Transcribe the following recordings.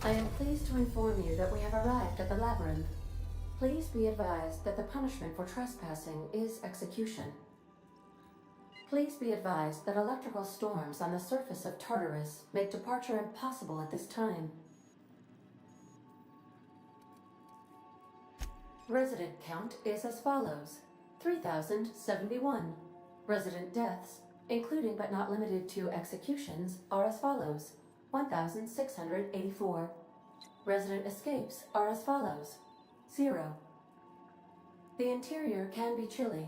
I am pleased to inform you that we have arrived at the labyrinth. Please be advised that the punishment for trespassing is execution. Please be advised that electrical storms on the surface of Tartarus make departure impossible at this time. Resident count is as follows: 3,071. Resident deaths, including but not limited to executions, are as follows: 1,684. Resident escapes are as follows: 0. The interior can be chilly.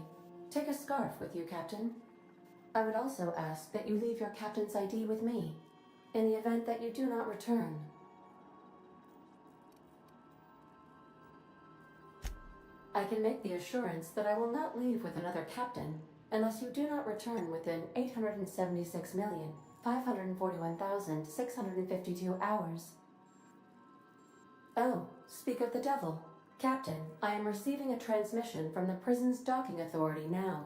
Take a scarf with you, Captain. I would also ask that you leave your captain's ID with me, in the event that you do not return. I can make the assurance that I will not leave with another captain unless you do not return within 876,541,652 hours. Oh, speak of the devil. Captain, I am receiving a transmission from the prison's docking authority now.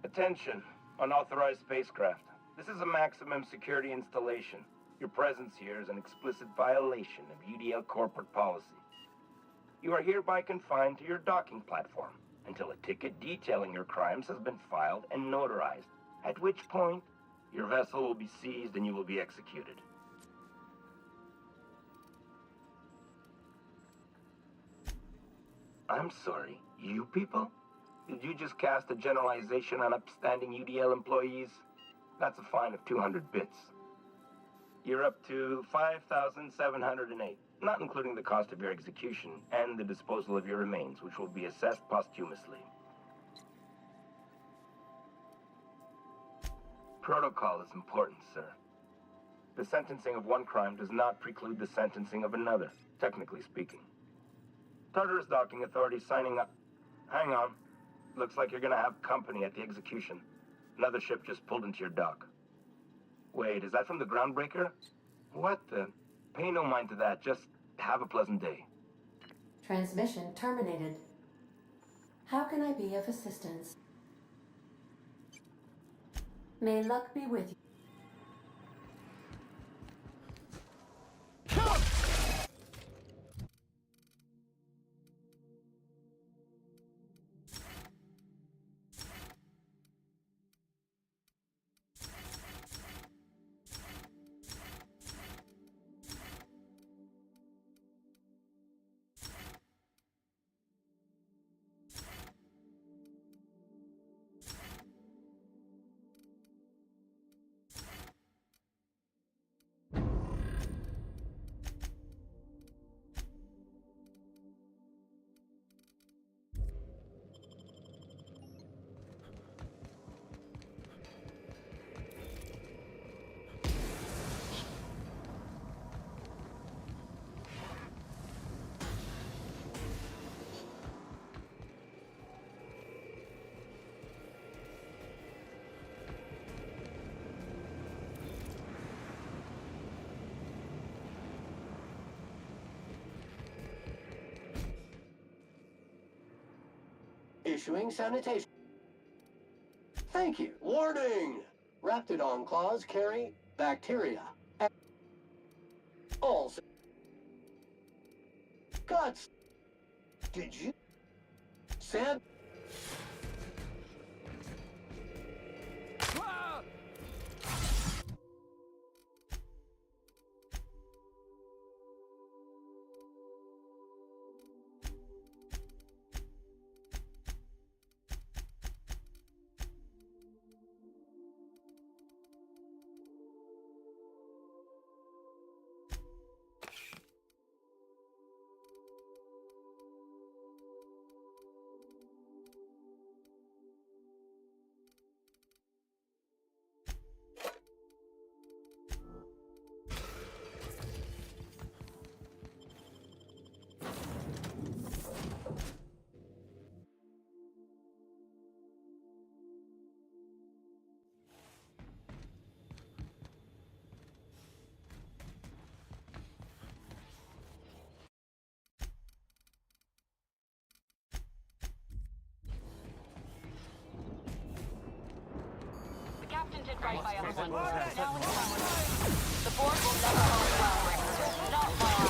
Attention, unauthorized spacecraft. This is a maximum security installation. Your presence here is an explicit violation of UDL corporate policy. You are hereby confined to your docking platform until a ticket detailing your crimes has been filed and notarized, at which point your vessel will be seized and you will be executed. I'm sorry, you people? Did you just cast a generalization on upstanding UDL employees? That's a fine of 200 bits. You're up to 5,708, not including the cost of your execution and the disposal of your remains, which will be assessed posthumously. Protocol is important, sir. The sentencing of one crime does not preclude the sentencing of another, technically speaking. Tartarus Docking Authority signing up. Hang on. Looks like you're gonna have company at the execution. Another ship just pulled into your dock. Wait, is that from the Groundbreaker? What the? Pay no mind to that, just have a pleasant day. Transmission terminated. How can I be of assistance? May luck be with you. Issuing sanitation. Thank you. Warning! Raptidon claws carry bacteria. All guts. Did you? Sand. Captain did right by everyone. Now it's time. The board will never hold well. Not long.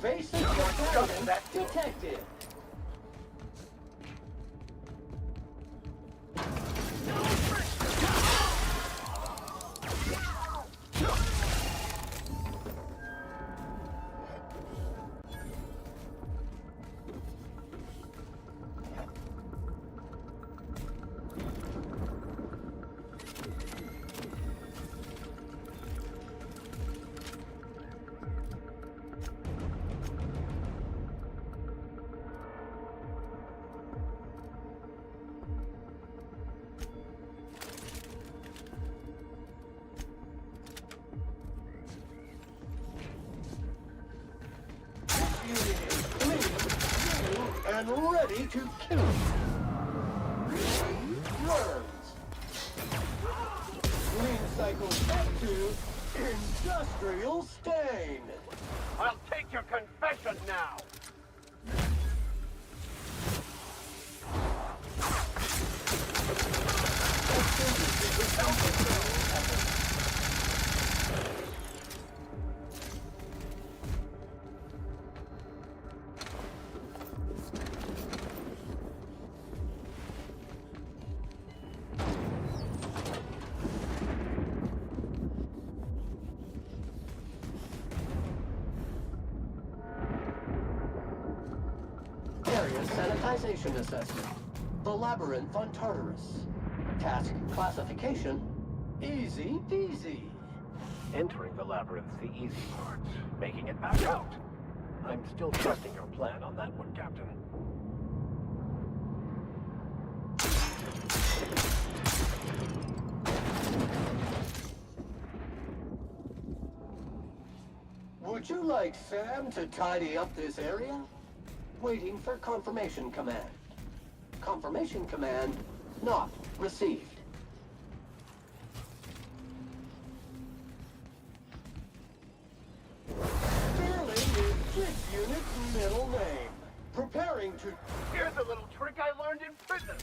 Face the dragon detected. And ready to kill. Worms. Green cycle set to industrial stain. I'll take your confession now! Area sanitization assessment. The Labyrinth on Tartarus. Task classification. Easy peasy. Entering the labyrinth's the easy part. Making it back out. I'm still trusting your plan on that one, Captain. Would you like Sam to tidy up this area? Waiting for confirmation command. Confirmation command not received. Sterling is this unit's middle name. Preparing to... Here's a little trick I learned in prison.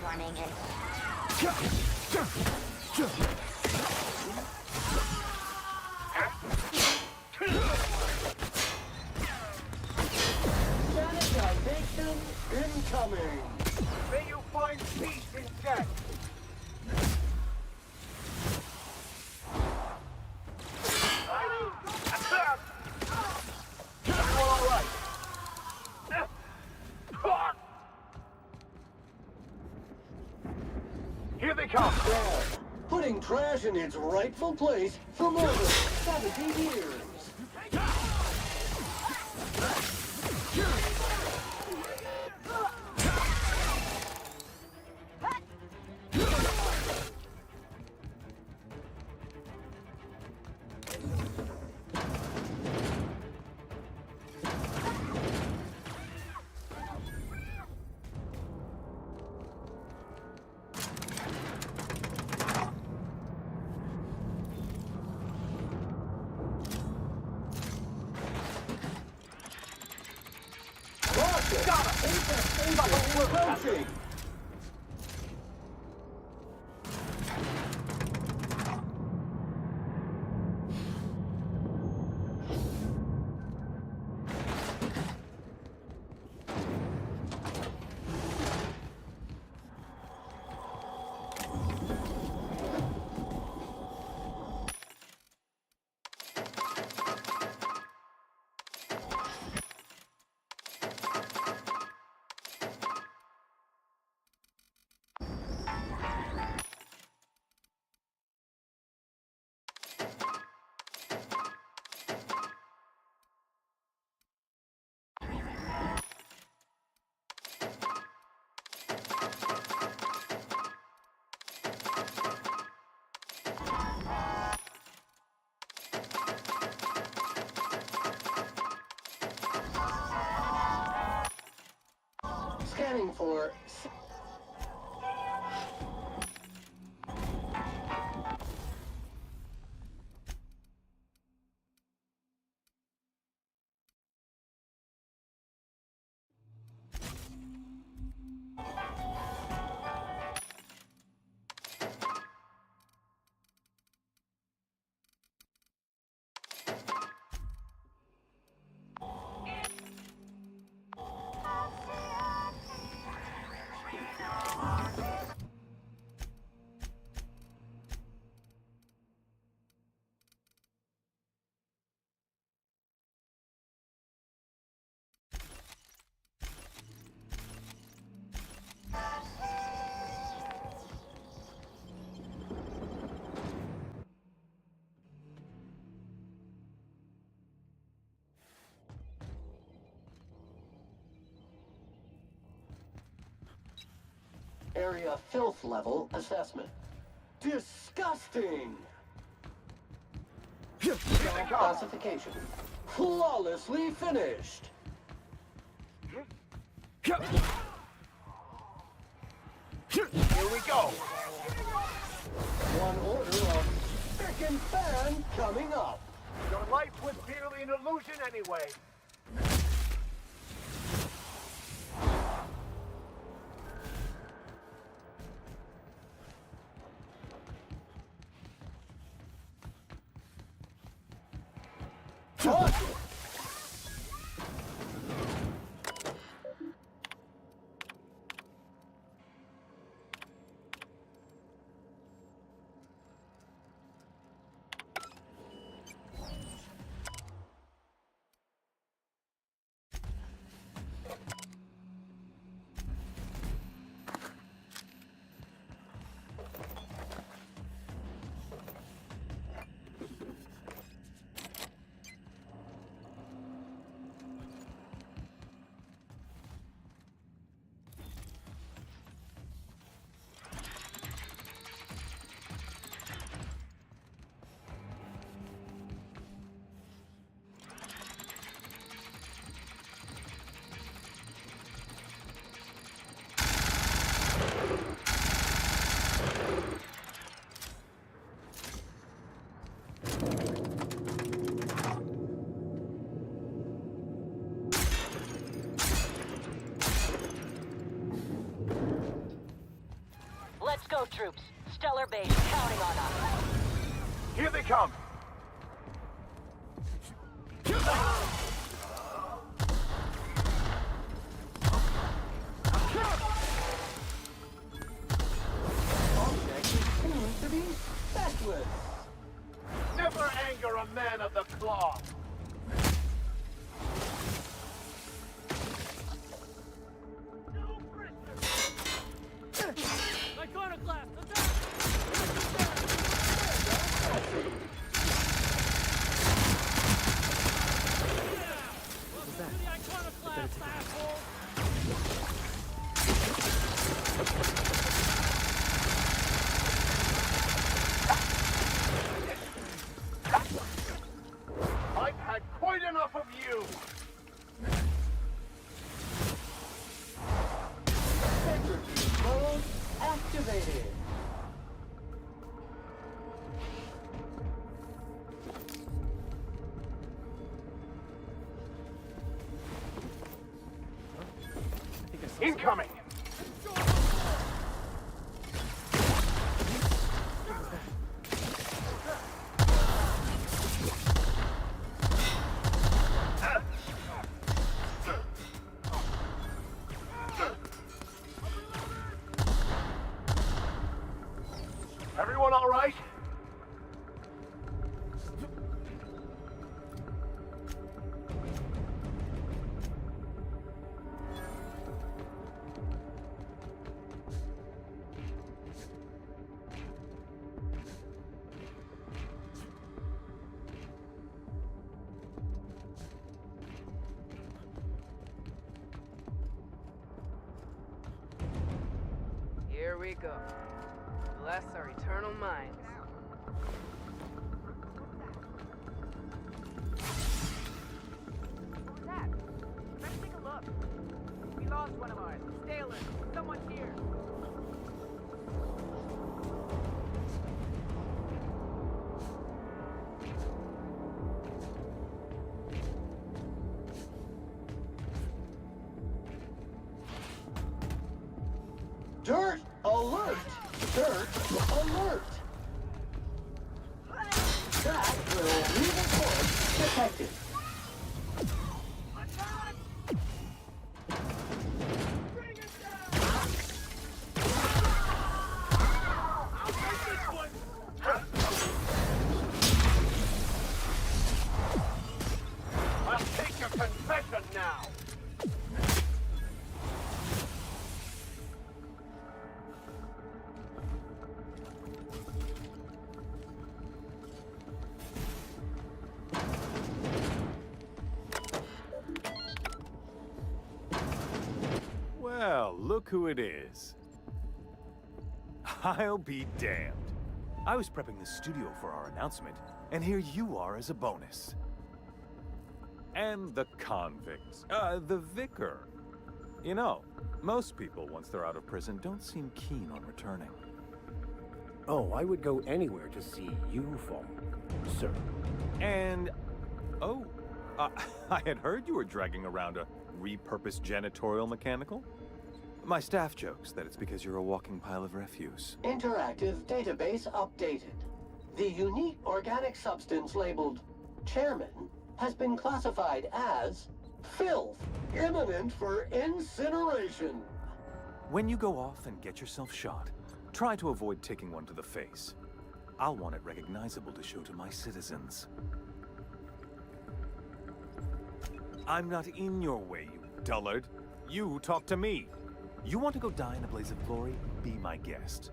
Running it. Sanitization incoming. May you find peace in death. All right. Here they come. There, putting trash in its rightful place for more than 70 years. Approaching. Scanning for... Area filth level assessment. Disgusting! Classification. Flawlessly finished! Here we go. One order of spick and fan coming up. Your life was merely an illusion anyway. Let's go, troops. Stellar Base counting on us. Here they come. Object seems to be feckless. Never anger a man of the cloth. Iconoclast, attack! Welcome to the Iconoclast, asshole! I've had quite enough of you. Centrifuge mode activated. Incoming. Everyone all right? Here we go. Bless our eternal minds. What was that? Let's take a look. We lost one of ours. Stay alert. Someone's here. Dirt alert! Dirt alert! That will leave a course detected. I'll take your confession now. Well, look who it is. I'll be damned. I was prepping the studio for our announcement, and here you are as a bonus. And the convict. The vicar. You know, most people, once they're out of prison, don't seem keen on returning. Oh, I would go anywhere to see you fall, sir. And... oh, I had heard you were dragging around a repurposed janitorial mechanical? My staff jokes that it's because you're a walking pile of refuse. Interactive database updated. The unique organic substance labeled Chairman has been classified as filth, imminent for incineration. When you go off and get yourself shot, try to avoid taking one to the face. I'll want it recognizable to show to my citizens. I'm not in your way, you dullard. You talk to me. You want to go die in a blaze of glory? Be my guest.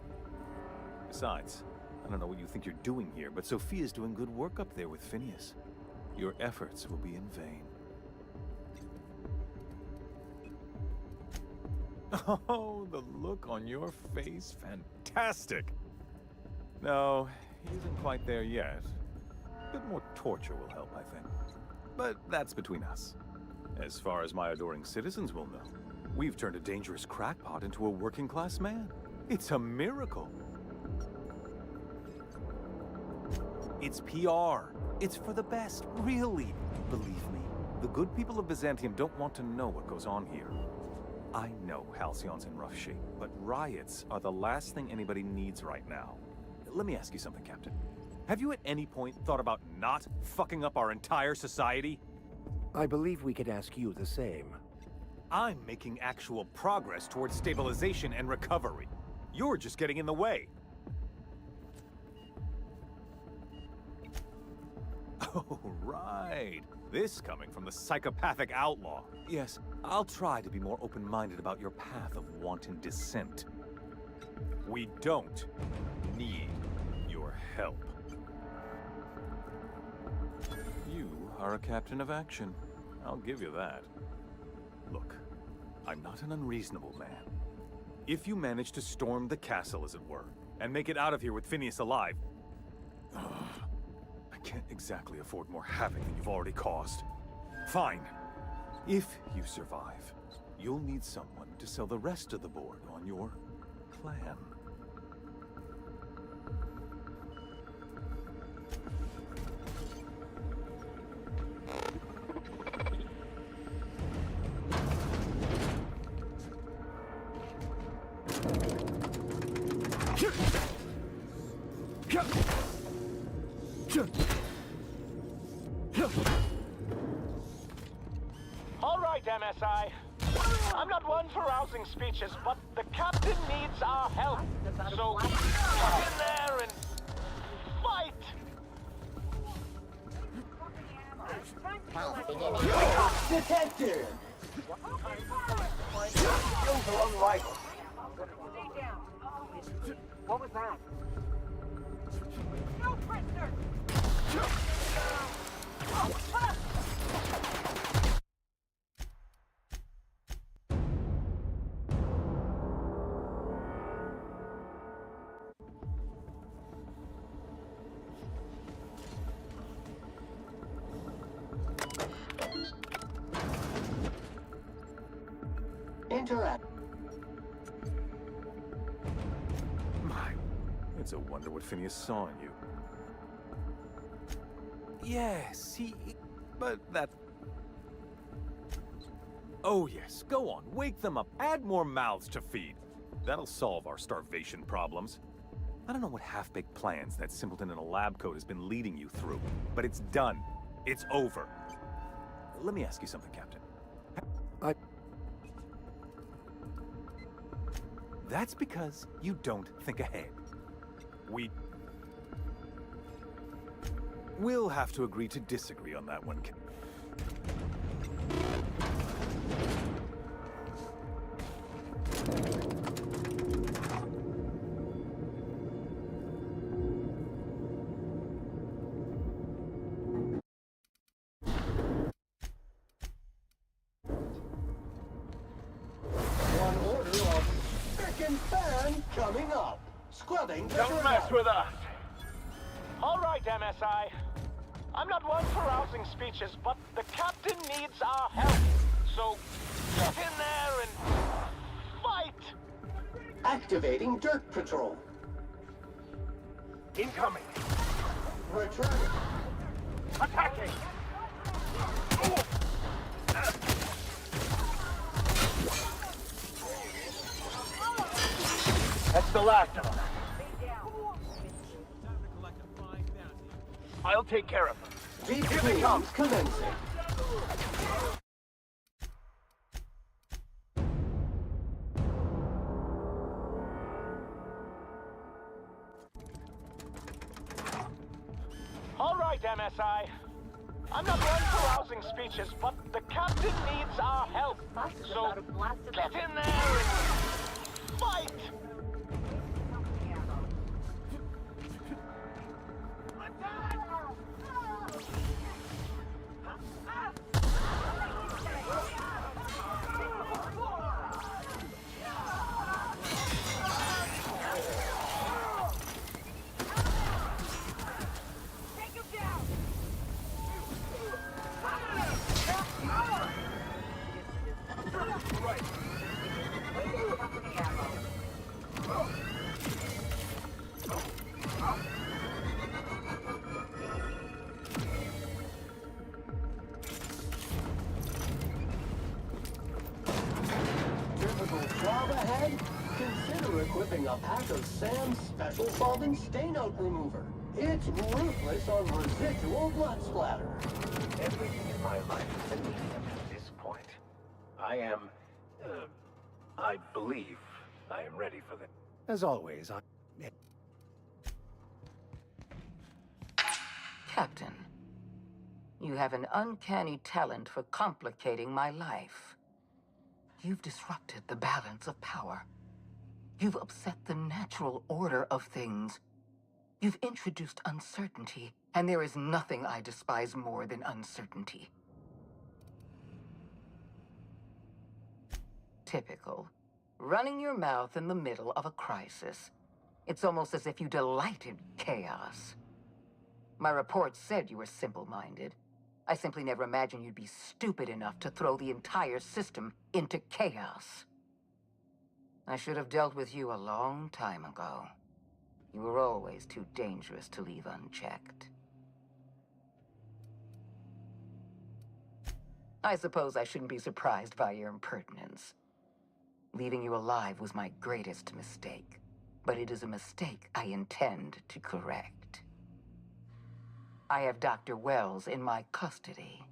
Besides, I don't know what you think you're doing here, but Sophia's doing good work up there with Phineas. Your efforts will be in vain. Oh, the look on your face. Fantastic! No, he isn't quite there yet. A bit more torture will help, I think. But that's between us. As far as my adoring citizens will know, we've turned a dangerous crackpot into a working-class man. It's a miracle. It's PR. It's for the best, really. Believe me, the good people of Byzantium don't want to know what goes on here. I know Halcyon's in rough shape, but riots are the last thing anybody needs right now. Let me ask you something, Captain. Have you at any point thought about not fucking up our entire society? I believe we could ask you the same. I'm making actual progress towards stabilization and recovery. You're just getting in the way. Oh, right. This coming from the psychopathic outlaw. Yes, I'll try to be more open-minded about your path of wanton dissent. We don't need your help. You are a captain of action. I'll give you that. Look, I'm not an unreasonable man. If you manage to storm the castle, as it were, and make it out of here with Phineas alive, I can't exactly afford more havoc than you've already caused. Fine. If you survive, you'll need someone to sell the rest of the board on your plan. All right, MSI. I'm not one for rousing speeches, but the captain needs our help. So get in there and fight! Detective! Skills are unrivaled. Stay down. What was that? No prisoners! Interact. It's a wonder what Phineas saw in you. Yes, but that... Oh yes, go on, wake them up, add more mouths to feed. That'll solve our starvation problems. I don't know what half-baked plans that simpleton in a lab coat has been leading you through, but it's done. It's over. Let me ask you something, Captain. That's because you don't think ahead. We'll have to agree to disagree on that one. One order of frickin' fan coming up. Scrubbing the Don't dirt mess out. with us. All right, MSI. I'm not one for rousing speeches, but the captain needs our help. So get in there and fight. Activating dirt patrol. Incoming. Returning. Attacking. That's the last of them. I'll take care of them. Deep Here they come. cleans commencing. All right, MSI. I'm not one for rousing speeches, but the captain needs our help. So get in there and fight. Difficult job ahead? Consider equipping a pack of Sam's special solvent stain out remover. It's ruthless on residual blood splatter. Everything in my life has been leading up to this point. I believe I am ready for the... As always, Captain, you have an uncanny talent for complicating my life. You've disrupted the balance of power. You've upset the natural order of things. You've introduced uncertainty, and there is nothing I despise more than uncertainty. Typical. Running your mouth in the middle of a crisis. It's almost as if you delight in chaos. My reports said you were simple-minded. I simply never imagined you'd be stupid enough to throw the entire system into chaos. I should have dealt with you a long time ago. You were always too dangerous to leave unchecked. I suppose I shouldn't be surprised by your impertinence. Leaving you alive was my greatest mistake, but it is a mistake I intend to correct. I have Dr. Wells in my custody.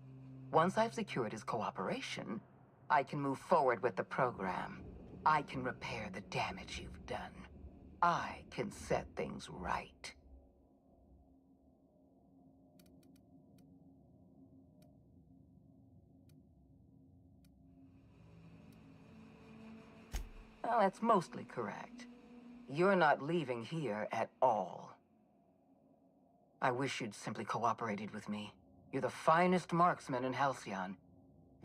Once I've secured his cooperation, I can move forward with the program. I can repair the damage you've done. I can set things right. Well, that's mostly correct. You're not leaving here at all. I wish you'd simply cooperated with me. You're the finest marksman in Halcyon.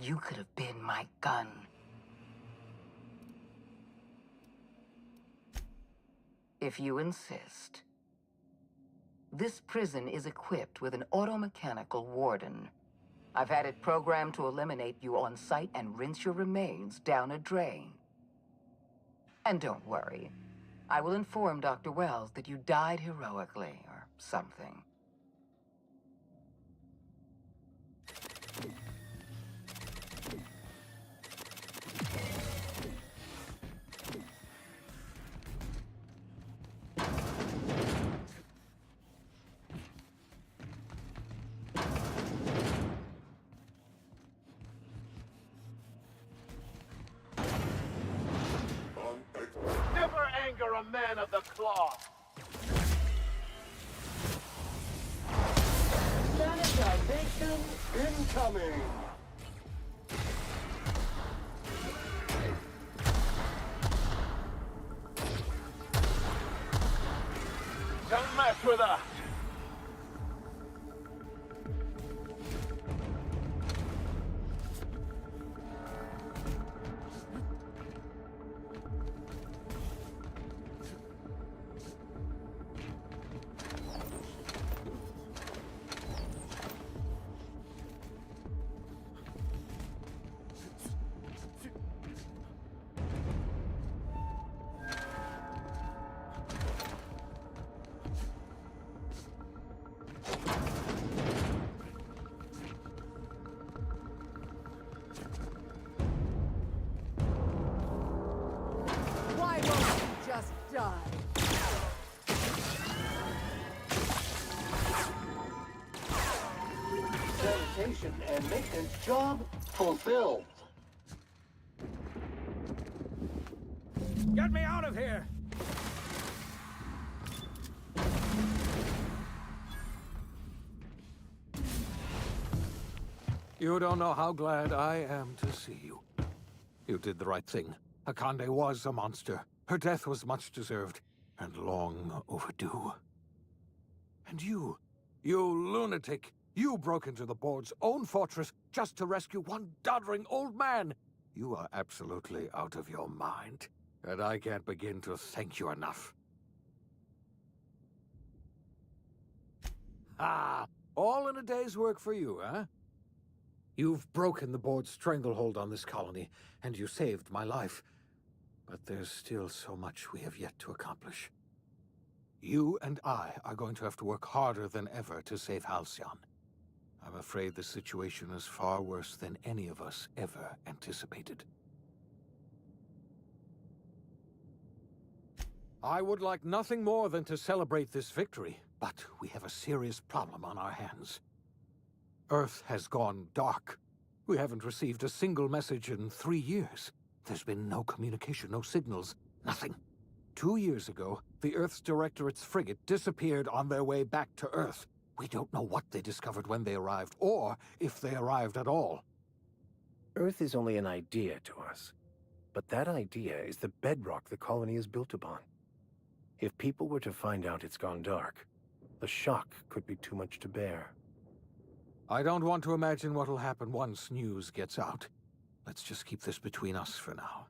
You could have been my gun. If you insist. This prison is equipped with an automechanical warden. I've had it programmed to eliminate you on sight and rinse your remains down a drain. And don't worry. I will inform Dr. Wells that you died heroically, or something. Never anger a man of the cloth! Sanitization incoming! Don't mess with us. renovation and maintenance job fulfilled. Get me out of here! You don't know how glad I am to see you. You did the right thing. Akande was a monster. Her death was much deserved, and long overdue. And you lunatic, you broke into the board's own fortress just to rescue one doddering old man. You are absolutely out of your mind, and I can't begin to thank you enough. Ah, all in a day's work for you, huh? You've broken the board's stranglehold on this colony, and you saved my life. But there's still so much we have yet to accomplish. You and I are going to have to work harder than ever to save Halcyon. I'm afraid the situation is far worse than any of us ever anticipated. I would like nothing more than to celebrate this victory, but we have a serious problem on our hands. Earth has gone dark. We haven't received a single message in 3 years. There's been no communication, no signals, nothing. 2 years ago, the Earth's Directorate's frigate disappeared on their way back to Earth. We don't know what they discovered when they arrived, or if they arrived at all. Earth is only an idea to us. But that idea is the bedrock the colony is built upon. If people were to find out it's gone dark, the shock could be too much to bear. I don't want to imagine what'll happen once news gets out. Let's just keep this between us for now.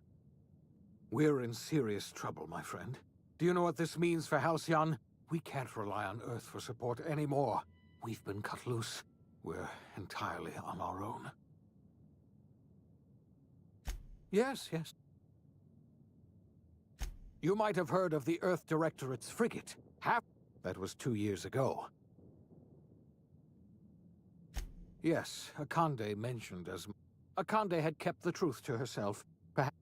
We're in serious trouble, my friend. Do you know what this means for Halcyon? We can't rely on Earth for support anymore. We've been cut loose. We're entirely on our own. Yes. You might have heard of the Earth Directorate's frigate. That was 2 years ago. Yes, Akande mentioned as... Akande had kept the truth to herself. Perhaps...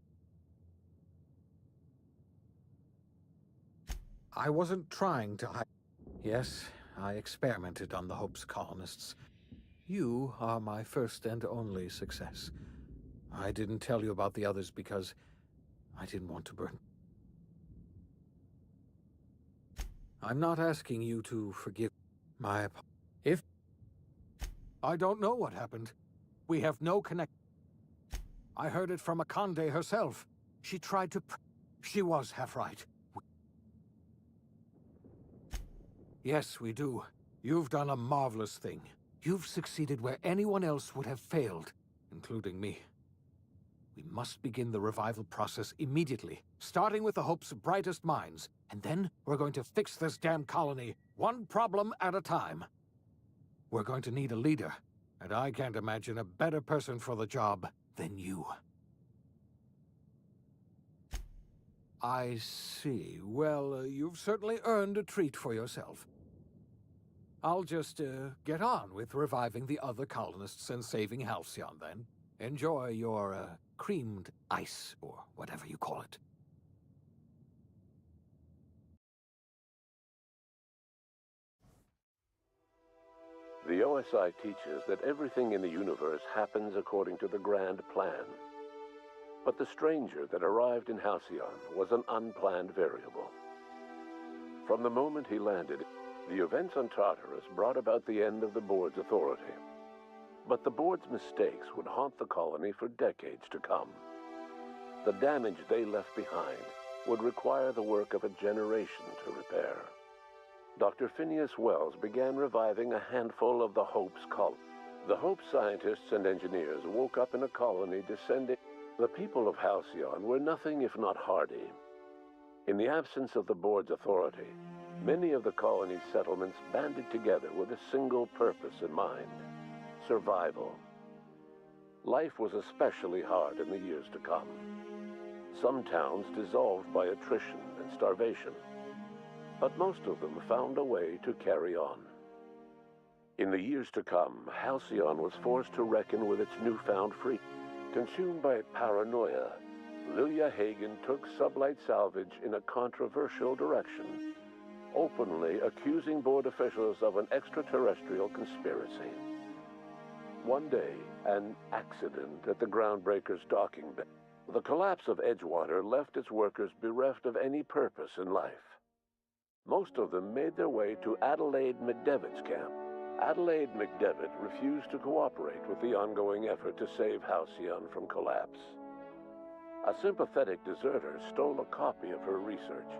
I wasn't trying to hide... Yes, I experimented on the Hope's colonists. You are my first and only success. I didn't tell you about the others because I didn't want to burn... I'm not asking you to forgive my... If... I don't know what happened. We have no connect... I heard it from Akande herself. She tried to... She was half right. Yes, we do. You've done a marvelous thing. You've succeeded where anyone else would have failed, including me. We must begin the revival process immediately, starting with the Hope's brightest minds, and then we're going to fix this damn colony, one problem at a time. We're going to need a leader, and I can't imagine a better person for the job than you. I see. Well, you've certainly earned a treat for yourself. I'll just, get on with reviving the other colonists and saving Halcyon, then. Enjoy your, creamed ice, or whatever you call it. The OSI teaches that everything in the universe happens according to the grand plan. But the stranger that arrived in Halcyon was an unplanned variable. From the moment he landed, the events on Tartarus brought about the end of the board's authority. But the board's mistakes would haunt the colony for decades to come. The damage they left behind would require the work of a generation to repair. Dr. Phineas Wells began reviving a handful of the Hope's colony. The Hope scientists and engineers woke up in a colony descending. The people of Halcyon were nothing if not hardy. In the absence of the board's authority, many of the colony's settlements banded together with a single purpose in mind: survival. Life was especially hard in the years to come. Some towns dissolved by attrition and starvation, but most of them found a way to carry on. In the years to come, Halcyon was forced to reckon with its newfound freedom. Consumed by paranoia, Lilia Hagen took Sublight Salvage in a controversial direction, openly accusing board officials of an extraterrestrial conspiracy. One day, an accident at the Groundbreaker's docking bay. The collapse of Edgewater left its workers bereft of any purpose in life. Most of them made their way to Adelaide McDevitt's camp. Adelaide McDevitt refused to cooperate with the ongoing effort to save Halcyon from collapse. A sympathetic deserter stole a copy of her research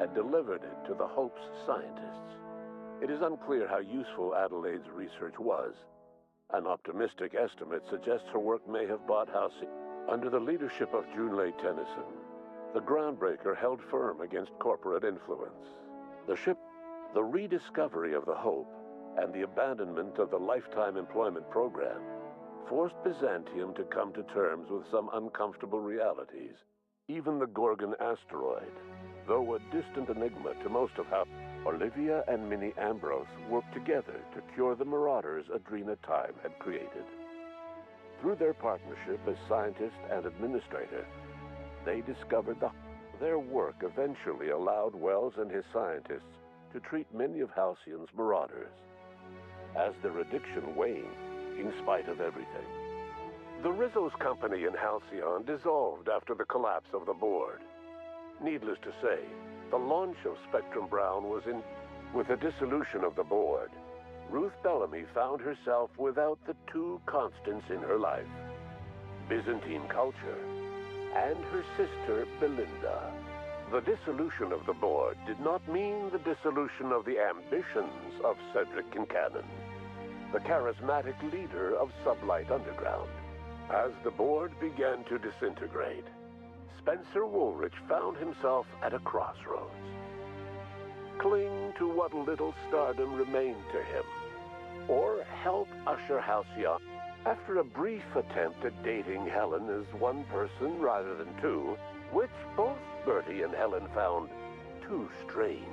and delivered it to the Hope's scientists. It is unclear how useful Adelaide's research was. An optimistic estimate suggests her work may have bought Halcyon. Under the leadership of Junlei Tennyson, the Groundbreaker held firm against corporate influence. The rediscovery of the Hope, and the abandonment of the Lifetime Employment Program forced Byzantium to come to terms with some uncomfortable realities. Even the Gorgon asteroid, though a distant enigma to most of how Olivia and Minnie Ambrose worked together to cure the marauders Adrena Time had created. Through their partnership as scientist and administrator, they discovered their work eventually allowed Wells and his scientists to treat many of Halcyon's marauders. As their addiction waned, in spite of everything. The Rizzo's company in Halcyon dissolved after the collapse of the board. Needless to say, the launch of Spectrum Brown was in. With the dissolution of the board, Ruth Bellamy found herself without the two constants in her life, Byzantine culture and her sister Belinda. The dissolution of the board did not mean the dissolution of the ambitions of Cedric Kincannon, the charismatic leader of Sublight Underground. As the board began to disintegrate, Spencer Woolrich found himself at a crossroads. Cling to what little stardom remained to him, or help usher Halcyon. After a brief attempt at dating Helen as one person rather than two, which both Bertie and Helen found too strange,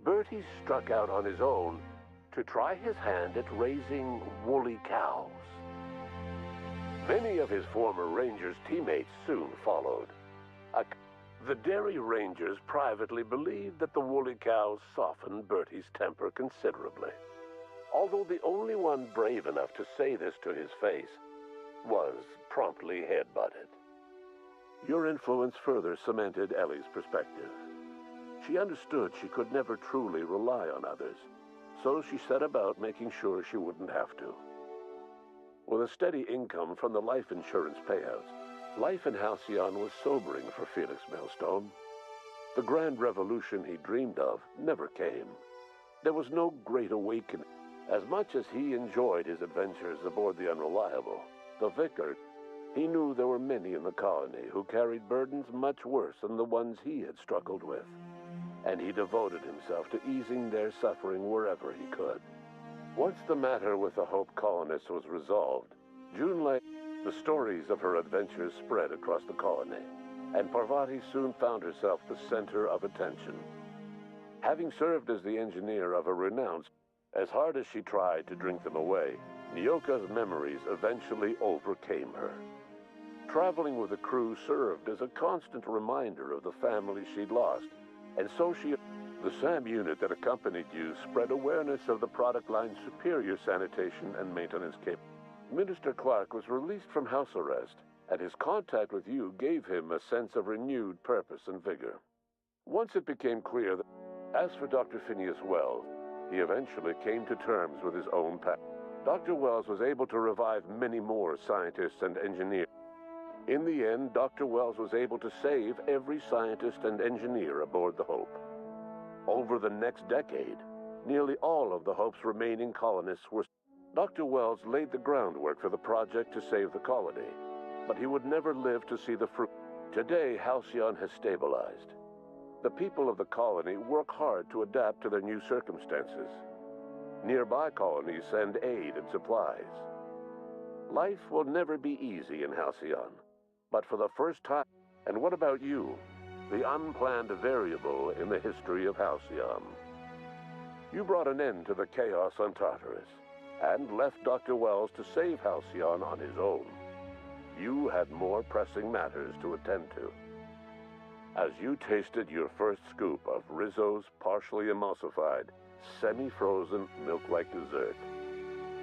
Bertie struck out on his own to try his hand at raising woolly cows. Many of his former Rangers teammates soon followed. The Dairy Rangers privately believed that the woolly cows softened Bertie's temper considerably, although the only one brave enough to say this to his face was promptly headbutted. Your influence further cemented Ellie's perspective. She understood she could never truly rely on others, so she set about making sure she wouldn't have to. With a steady income from the life insurance payouts, life in Halcyon was sobering for Felix Millstone. The grand revolution he dreamed of never came. There was no great awakening. As much as he enjoyed his adventures aboard the Unreliable, the Vicar, he knew there were many in the colony who carried burdens much worse than the ones he had struggled with, and he devoted himself to easing their suffering wherever he could. Once the matter with the Hope colonists was resolved, Junlei, the stories of her adventures spread across the colony, and Parvati soon found herself the center of attention. Having served as the engineer of a renounced, as hard as she tried to drink them away, Nyoka's memories eventually overcame her. Traveling with the crew served as a constant reminder of the family she'd lost, and so the SAM unit that accompanied you spread awareness of the product line's superior sanitation and maintenance capabilities. Minister Clark was released from house arrest, and his contact with you gave him a sense of renewed purpose and vigor. Once it became clear that, as for Dr. Phineas Wells, he eventually came to terms with his own past. Dr. Wells was able to revive many more scientists and engineers. In the end, Dr. Wells was able to save every scientist and engineer aboard the Hope. Over the next decade, nearly all of the Hope's remaining colonists were. Dr. Wells laid the groundwork for the project to save the colony, but he would never live to see the fruit. Today, Halcyon has stabilized. The people of the colony work hard to adapt to their new circumstances. Nearby colonies send aid and supplies. Life will never be easy in Halcyon, but for the first time, and what about you, the unplanned variable in the history of Halcyon? You brought an end to the chaos on Tartarus, and left Dr. Wells to save Halcyon on his own. You had more pressing matters to attend to. As you tasted your first scoop of Rizzo's partially emulsified, semi-frozen milk-like dessert,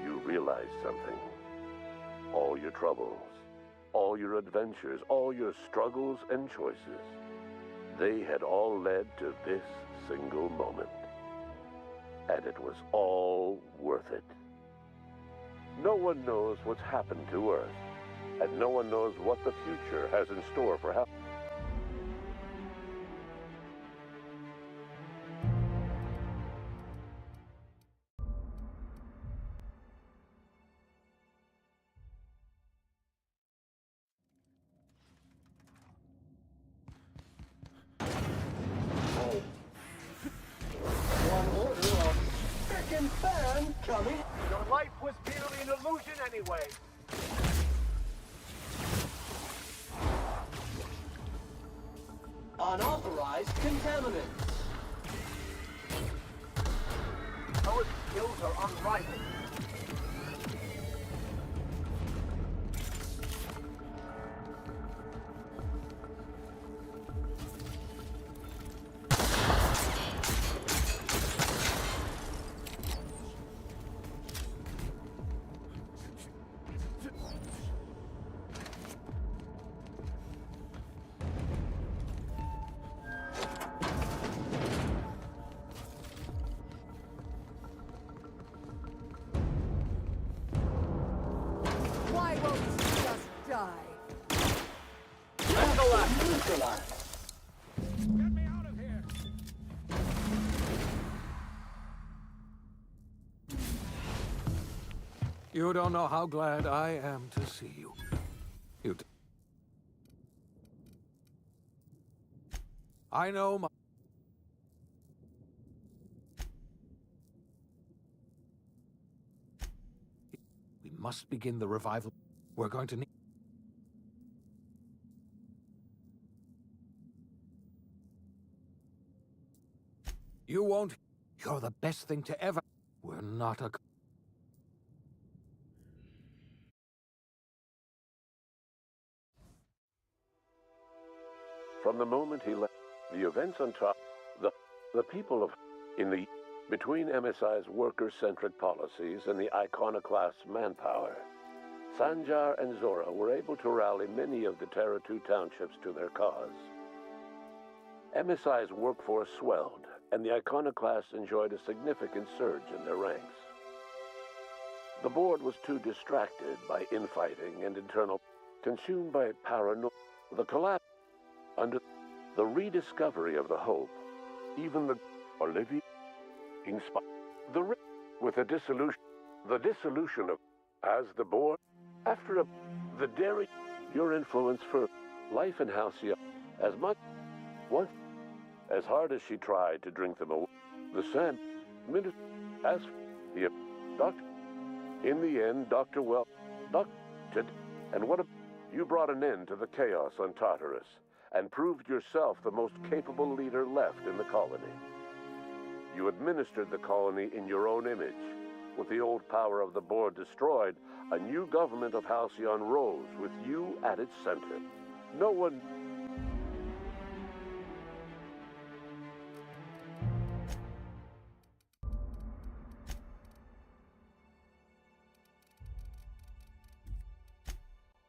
you realize something. All your troubles, all your adventures, all your struggles and choices, they had all led to this single moment. And it was all worth it. No one knows what's happened to Earth, and no one knows what the future has in store for Halcyon. One order of frickin' fan coming. Your life was merely an illusion anyway. Unauthorized contaminants. Our skills are unrivaled. Why won't you just die? Neutralized. Get me out of here! You don't know how glad I am to see you. I know my... We must begin the revival. We're going to need... You won't... You're the best thing to ever... We're not a... From the moment he left, the events on top, the people of, between MSI's worker-centric policies and the iconoclast manpower, Sanjar and Zora were able to rally many of the Terra 2 townships to their cause. MSI's workforce swelled, and the iconoclasts enjoyed a significant surge in their ranks. The board was too distracted by infighting and internal, consumed by paranoia. The collapse under the rediscovery of the hope, even the Olivia with the dissolution of as the board after the dairy, your influence for life in Halcyon as much once as hard as she tried to drink them away. The Sand Minister asked the doctor. In the end, Dr. Well, doctored, and what you brought an end to the chaos on Tartarus and proved yourself the most capable leader left in the colony. You administered the colony in your own image. With the old power of the board destroyed, a new government of Halcyon rose with you at its center. No one